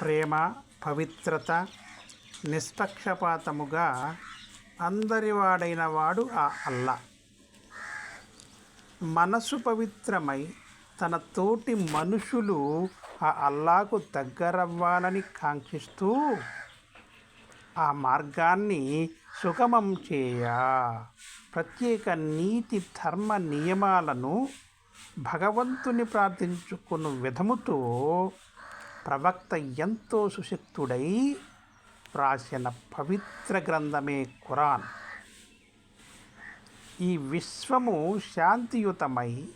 ప్రేమ, పవిత్రత, నిష్పక్షపాతముగా అందరివాడైన వాడు ఆ అల్లా. మనసు పవిత్రమై తన తోటి మనుషులు ఆ అల్లాకు దగ్గరవ్వాలని కాంక్షిస్తూ ఆ మార్గాన్ని సుగమం చేయ ప్రత్యేక నీతి ధర్మ నియమాలను భగవంతుని ప్రార్థించుకున్న విధముతో ప్రవక్త ఎంతో సుశక్తుడై రాసిన పవిత్ర గ్రంథమే ఖురాన్. ఈ విశ్వము శాంతియుతమై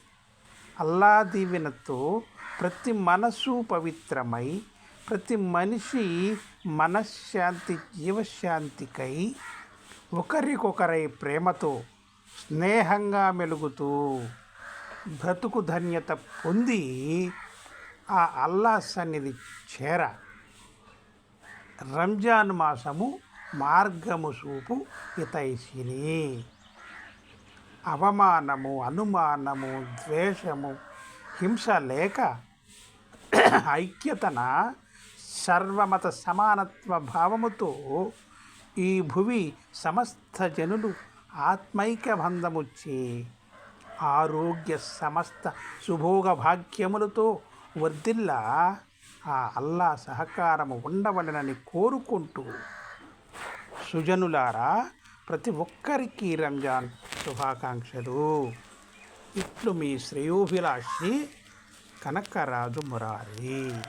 అల్లా దీవెనతో ప్రతి మనసు పవిత్రమై ప్రతి మనిషి మనశ్శాంతి జీవశాంతికై ఒకరికొకరై ప్రేమతో స్నేహంగా మెలుగుతూ బ్రతుకు ధన్యత పొంది ఆ అల్లా సన్నిధి చేర రంజాన్ మాసము మార్గము చూపు హితైషిని. అవమానము, అనుమానము, ద్వేషము, హింస లేక ఐక్యతన సర్వమత సమానత్వ భావముతో ఈ భువి సమస్త జనులు ఆత్మైక్య బంధముచ్చే ఆరోగ్య సమస్త సుభోగ భాగ్యములతో వర్ధిల్లా ఆ అల్లా సహకారము ఉండవలెనని కోరుకుంటూ సుజనులారా, ప్రతి ఒక్కరికి రంజాన్ శుభాకాంక్షలు. ఇట్లు మీ శ్రేయోభిలాషి కనకరాజు మురారి.